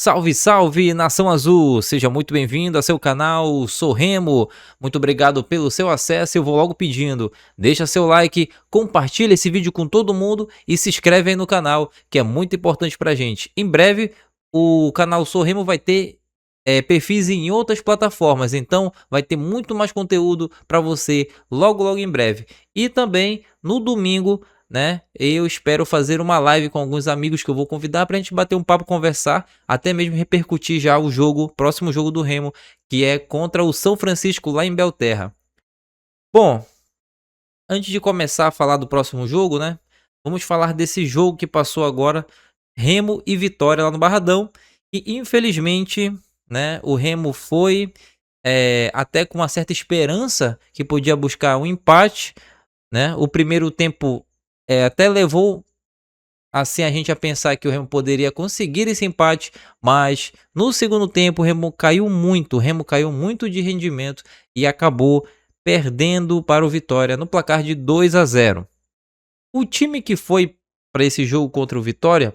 Salve, salve, Nação Azul! Seja muito bem-vindo a seu canal, sou Remo. Muito obrigado pelo seu acesso. Eu vou logo pedindo, deixa seu like, compartilha esse vídeo com todo mundo e se inscreve aí no canal, que é muito importante pra gente. Em breve, o canal Sou Remo vai ter perfis em outras plataformas, então vai ter muito mais conteúdo pra você logo em breve. E também, no domingo, né, eu espero fazer uma live com alguns amigos que eu vou convidar pra gente bater um papo, conversar, até mesmo repercutir já o próximo jogo do Remo, que é contra o São Francisco lá em Belterra. Bom, antes de começar a falar do próximo jogo, né, vamos falar desse jogo que passou agora, Remo e Vitória lá no Barradão, e infelizmente, né, o Remo foi até com uma certa esperança que podia buscar um empate, né, o primeiro tempo até levou assim a gente a pensar que o Remo poderia conseguir esse empate, mas no segundo tempo o Remo caiu muito de rendimento e acabou perdendo para o Vitória no placar de 2-0. O time que foi para esse jogo contra o Vitória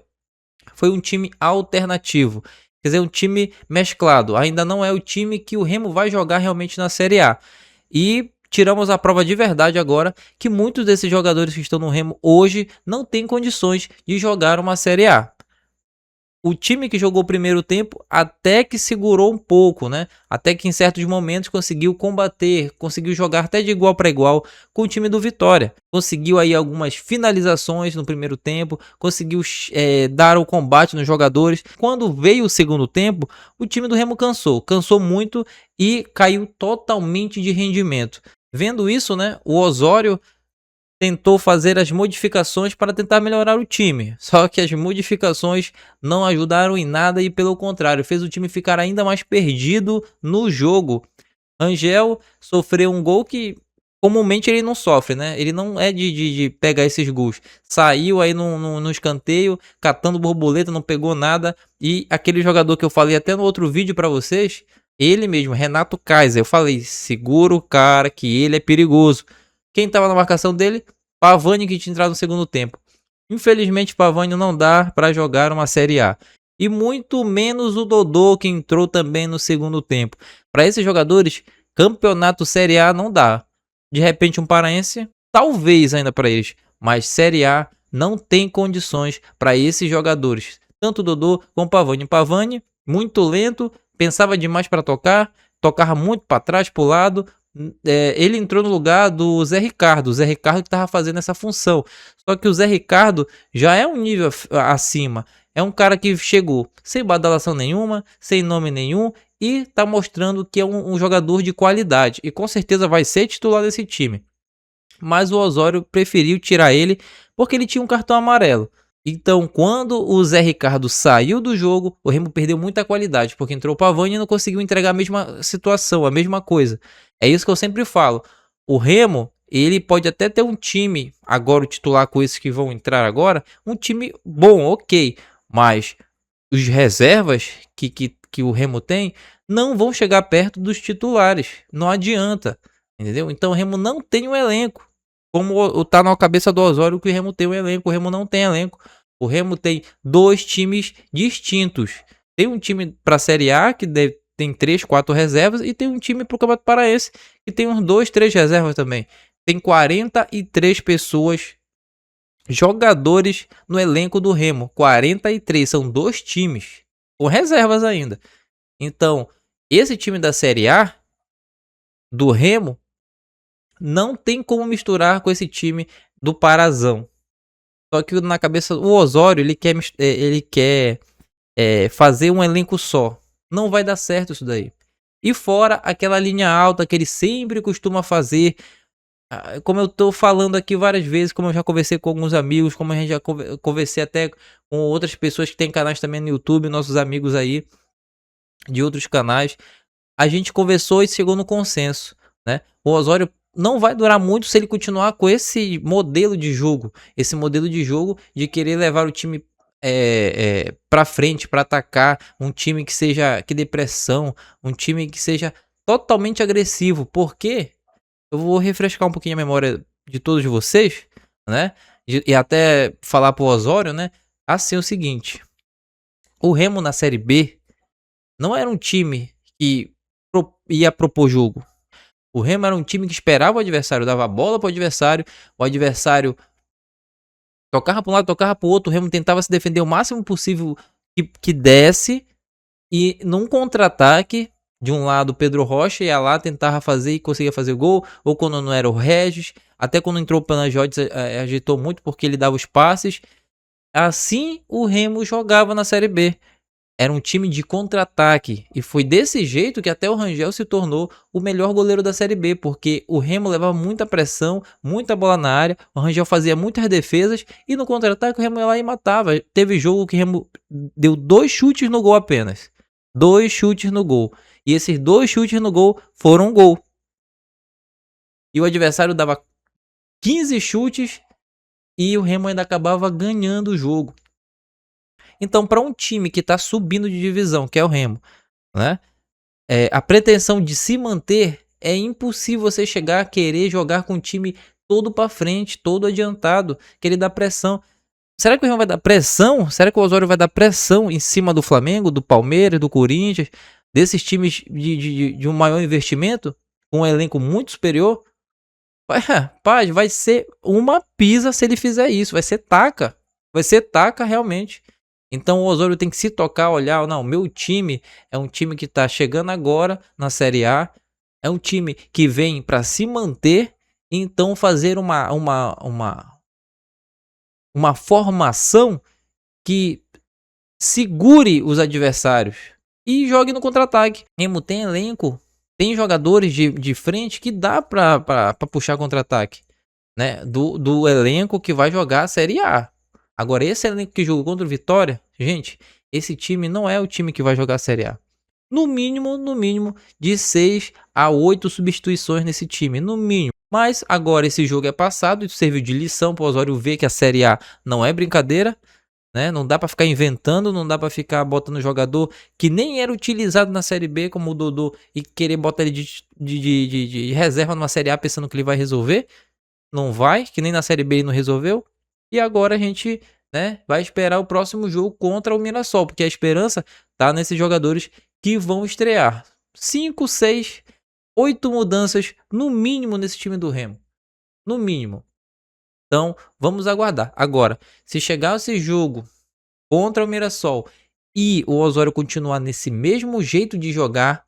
foi um time alternativo, quer dizer, um time mesclado, ainda não é o time que o Remo vai jogar realmente na Série A. E tiramos a prova de verdade agora que muitos desses jogadores que estão no Remo hoje não têm condições de jogar uma Série A. O time que jogou o primeiro tempo até que segurou um pouco, né? Até que em certos momentos conseguiu combater, conseguiu jogar até de igual para igual com o time do Vitória. Conseguiu aí algumas finalizações no primeiro tempo, conseguiu dar o combate nos jogadores. Quando veio o segundo tempo, o time do Remo cansou muito e caiu totalmente de rendimento. Vendo isso, né, o Osório tentou fazer as modificações para tentar melhorar o time, só que as modificações não ajudaram em nada e pelo contrário, fez o time ficar ainda mais perdido no jogo. Angel sofreu um gol que comumente ele não sofre, né? Ele não é de pegar esses gols. Saiu aí no escanteio, catando borboleta, não pegou nada. E aquele jogador que eu falei até no outro vídeo para vocês, ele mesmo, Renato Kaiser, eu falei, segura o cara que ele é perigoso. Quem estava na marcação dele? Pavani, que tinha entrado no segundo tempo. Infelizmente, Pavani não dá para jogar uma Série A. E muito menos o Dodô, que entrou também no segundo tempo. Para esses jogadores, campeonato Série A não dá. De repente, um paraense, talvez ainda para eles. Mas Série A não tem condições para esses jogadores. Tanto o Dodô como o Pavani. Pavani, muito lento, pensava demais para tocar, tocava muito para trás, para o lado. Ele entrou no lugar do Zé Ricardo. O Zé Ricardo que estava fazendo essa função. Só que o Zé Ricardo já é um nível acima. É um cara que chegou sem badalação nenhuma, sem nome nenhum e está mostrando que é um jogador de qualidade. E com certeza vai ser titular desse time. Mas o Osório preferiu tirar ele porque ele tinha um cartão amarelo. Então, quando o Zé Ricardo saiu do jogo, o Remo perdeu muita qualidade, porque entrou o Pavani e não conseguiu entregar a mesma situação, a mesma coisa. É isso que eu sempre falo. O Remo, ele pode até ter um time, agora o titular com esses que vão entrar agora, um time bom, ok. Mas os reservas que o Remo tem não vão chegar perto dos titulares. Não adianta, entendeu? Então o Remo não tem um elenco. Como tá na cabeça do Osório que o Remo tem um elenco, o Remo não tem elenco. O Remo tem dois times distintos. Tem um time para a Série A que tem 3, 4 reservas e tem um time para o Campeonato Paraense que tem uns 2, 3 reservas também. Tem 43 pessoas, jogadores no elenco do Remo. 43, são 2 times com reservas ainda. Então, esse time da Série A do Remo não tem como misturar com esse time do Parazão. Só que na cabeça o Osório, ele quer fazer um elenco só. Não vai dar certo isso daí. E fora aquela linha alta que ele sempre costuma fazer. Como eu tô falando aqui várias vezes, como eu já conversei com alguns amigos, como a gente já conversei até com outras pessoas que têm canais também no YouTube, nossos amigos aí de outros canais. A gente conversou e chegou no consenso, né? O Osório não vai durar muito se ele continuar com esse modelo de jogo. Esse modelo de jogo de querer levar o time para frente, para atacar, um time que dê pressão, um time que seja totalmente agressivo. Porque eu vou refrescar um pouquinho a memória de todos vocês, né? E até falar pro Osório, né? Assim, é o seguinte: o Remo na Série B não era um time que ia propor jogo. O Remo era um time que esperava o adversário, dava a bola pro adversário, o adversário tocava para um lado, tocava pro outro, o Remo tentava se defender o máximo possível que desse, e num contra-ataque, de um lado o Pedro Rocha ia lá, tentava fazer e conseguia fazer gol, ou quando não era o Regis, até quando entrou o Panajotes, agitou muito porque ele dava os passes. Assim o Remo jogava na Série B. Era um time de contra-ataque. E foi desse jeito que até o Rangel se tornou o melhor goleiro da Série B. Porque o Remo levava muita pressão, muita bola na área. O Rangel fazia muitas defesas. E no contra-ataque o Remo ia lá e matava. Teve jogo que o Remo deu 2 chutes no gol apenas. 2 chutes no gol. E esses 2 chutes no gol foram um gol. E o adversário dava 15 chutes. E o Remo ainda acabava ganhando o jogo. Então, para um time que está subindo de divisão, que é o Remo, né? A pretensão de se manter, é impossível você chegar a querer jogar com o time todo para frente, todo adiantado, querer dar pressão. Será que o Remo vai dar pressão? Será que o Osório vai dar pressão em cima do Flamengo, do Palmeiras, do Corinthians, desses times de um maior investimento, com um elenco muito superior? Rapaz, vai ser uma pisa se ele fizer isso, vai ser taca. Vai ser taca realmente. Então o Osório tem que se tocar, olhar, não, meu time é um time que tá chegando agora na Série A, é um time que vem para se manter, então fazer uma formação que segure os adversários e jogue no contra-ataque. Remo tem elenco, tem jogadores de frente que dá pra puxar contra-ataque, né? Do elenco que vai jogar a Série A. Agora, esse elenco que jogou contra o Vitória, gente, esse time não é o time que vai jogar a Série A. No mínimo, de 6 a 8 substituições nesse time, no mínimo. Mas agora esse jogo é passado e serviu de lição para o Osório ver que a Série A não é brincadeira, né? Não dá para ficar inventando, não dá para ficar botando jogador que nem era utilizado na Série B, como o Dodô, e querer botar ele de reserva numa Série A pensando que ele vai resolver. Não vai, que nem na Série B ele não resolveu. E agora a gente, né, vai esperar o próximo jogo contra o Mirassol, porque a esperança tá nesses jogadores que vão estrear. 5, 6, 8 mudanças no mínimo nesse time do Remo. No mínimo. Então, vamos aguardar. Agora, se chegar esse jogo contra o Mirassol e o Osório continuar nesse mesmo jeito de jogar,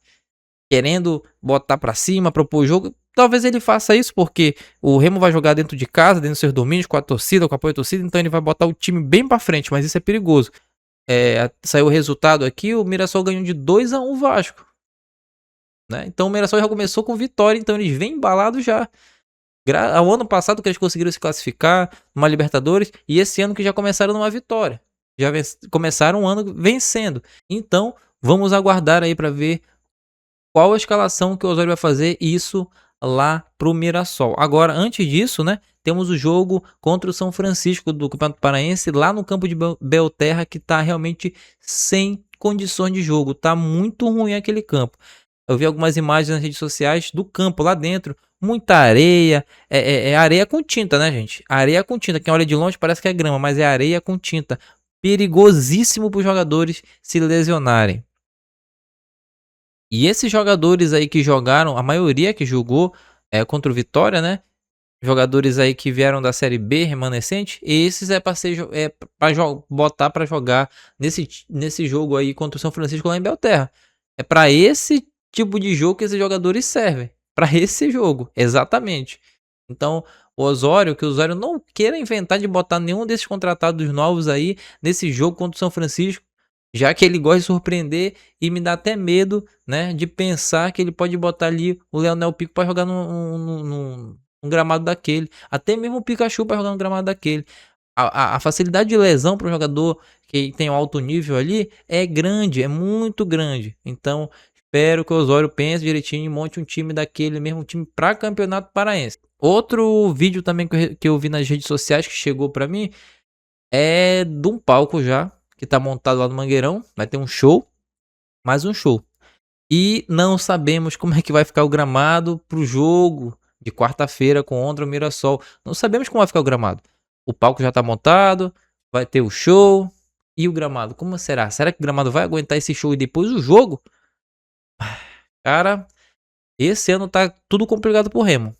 querendo botar pra cima, propor o jogo, talvez ele faça isso, porque o Remo vai jogar dentro de casa, dentro dos seus domínios, com a torcida, com o apoio da torcida, então ele vai botar o time bem pra frente, mas isso é perigoso. Saiu o resultado aqui, o Mirassol ganhou de 2-1 o Vasco, né? Então o Mirassol já começou com vitória, então eles vêm embalados já. Ao ano passado que eles conseguiram se classificar numa Libertadores, e esse ano que já começaram numa vitória. Já começaram um ano vencendo. Então, vamos aguardar aí para ver qual a escalação que o Osório vai fazer isso lá pro Mirassol. Agora, antes disso, né, temos o jogo contra o São Francisco do Campeonato Paraense, lá no campo de Belterra, que tá realmente sem condições de jogo. Tá muito ruim aquele campo. Eu vi algumas imagens nas redes sociais do campo lá dentro, muita areia, areia com tinta, né, gente? Areia com tinta, quem olha de longe parece que é grama, mas é areia com tinta. Perigosíssimo para os jogadores se lesionarem. E esses jogadores aí que jogaram, a maioria que jogou contra o Vitória, né? Jogadores aí que vieram da Série B remanescente, esses é para botar para jogar nesse jogo aí contra o São Francisco lá em Belterra. É para esse tipo de jogo que esses jogadores servem. Para esse jogo, exatamente. Então, que o Osório não queira inventar de botar nenhum desses contratados novos aí nesse jogo contra o São Francisco, já que ele gosta de surpreender e me dá até medo, né, de pensar que ele pode botar ali o Leonel Pico para jogar num gramado daquele. Até mesmo o Pikachu para jogar no gramado daquele. A facilidade de lesão para um jogador que tem um alto nível ali é grande, é muito grande. Então, espero que o Osório pense direitinho e monte um time daquele mesmo time para Campeonato Paraense. Outro vídeo também que eu vi nas redes sociais que chegou para mim é de um palco já, que tá montado lá no Mangueirão. Vai ter um show, mais um show. E não sabemos como é que vai ficar o gramado pro jogo de quarta-feira contra o Mirassol. Não sabemos como vai ficar o gramado. O palco já tá montado, vai ter o show. E o gramado, como será? Será que o gramado vai aguentar esse show e depois o jogo? Cara, esse ano tá tudo complicado pro Remo.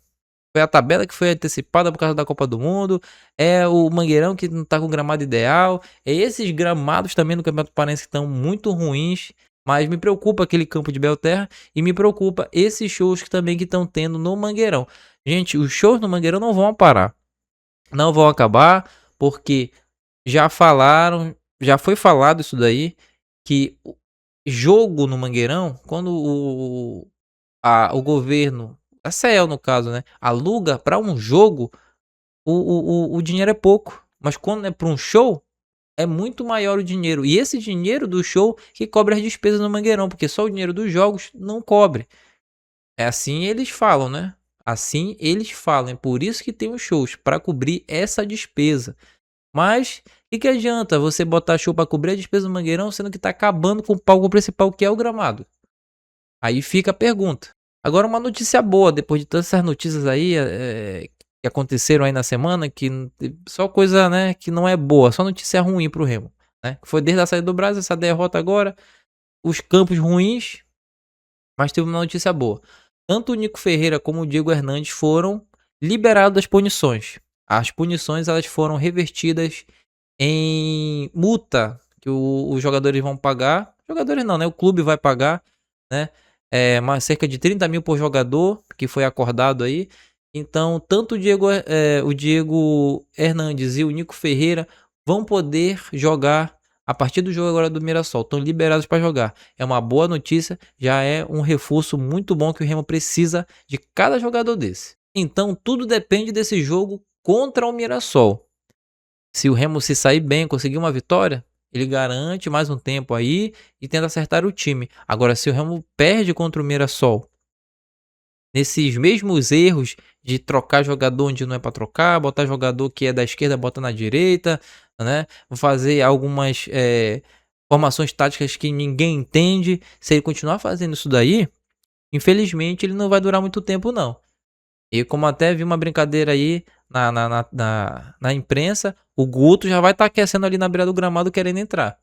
Foi a tabela que foi antecipada por causa da Copa do Mundo. É o Mangueirão que não tá com o gramado ideal. É esses gramados também no Campeonato Paranense que estão muito ruins. Mas me preocupa aquele campo de Belterra. E me preocupa esses shows que também que estão tendo no Mangueirão. Gente, os shows no Mangueirão não vão parar. Não vão acabar. Porque já falaram. Já foi falado isso daí. Que o jogo no Mangueirão, quando o governo, a CEL no caso, né, aluga para um jogo, o dinheiro é pouco. Mas quando é para um show, é muito maior o dinheiro. E esse dinheiro do show que cobre as despesas no Mangueirão, porque só o dinheiro dos jogos não cobre. É assim eles falam, né? Assim eles falam. É por isso que tem os shows, para cobrir essa despesa. Mas o que adianta você botar show para cobrir a despesa do Mangueirão, sendo que tá acabando com o palco principal, que é o gramado? Aí fica a pergunta. Agora uma notícia boa, depois de todas essas notícias aí que aconteceram aí na semana, que só coisa, né, que não é boa, só notícia ruim pro Remo, né? Foi desde a saída do Brasil, essa derrota agora, os campos ruins, mas teve uma notícia boa. Tanto o Nico Ferreira como o Diego Hernandes foram liberados das punições. As punições elas foram revertidas em multa que os jogadores vão pagar. Jogadores não, né? O clube vai pagar, né? Cerca de 30 mil por jogador, que foi acordado aí. Então, tanto o Diego Hernandes e o Nico Ferreira vão poder jogar a partir do jogo agora do Mirassol. Estão liberados para jogar. É uma boa notícia, já é um reforço muito bom que o Remo precisa de cada jogador desse. Então, tudo depende desse jogo contra o Mirassol. Se o Remo se sair bem, conseguir uma vitória, ele garante mais um tempo aí e tenta acertar o time. Agora, se o Remo perde contra o Mirassol, nesses mesmos erros de trocar jogador onde não é para trocar, botar jogador que é da esquerda, bota na direita, né? Fazer algumas formações táticas que ninguém entende. Se ele continuar fazendo isso daí, infelizmente ele não vai durar muito tempo, não. E como até vi uma brincadeira aí na imprensa, o Guto já vai estar aquecendo ali na beira do gramado querendo entrar.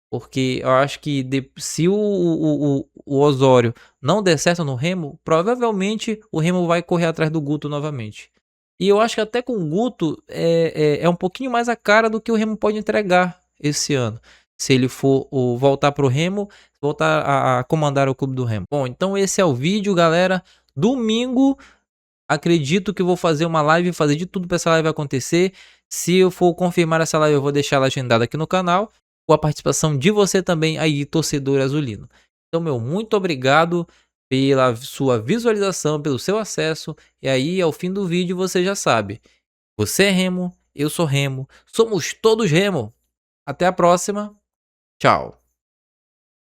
Porque eu acho que se o Osório não der certo no Remo, provavelmente o Remo vai correr atrás do Guto novamente. E eu acho que até com o Guto é um pouquinho mais a cara do que o Remo pode entregar esse ano. Se ele for voltar pro Remo, voltar a comandar o clube do Remo. Bom, então esse é o vídeo, galera. Domingo, acredito que vou fazer uma live, fazer de tudo para essa live acontecer. Se eu for confirmar essa live, eu vou deixar ela agendada aqui no canal, com a participação de você também aí, torcedor azulino. Então, muito obrigado pela sua visualização, pelo seu acesso. E aí, ao fim do vídeo, você já sabe. Você é Remo, eu sou Remo, somos todos Remo. Até a próxima. Tchau.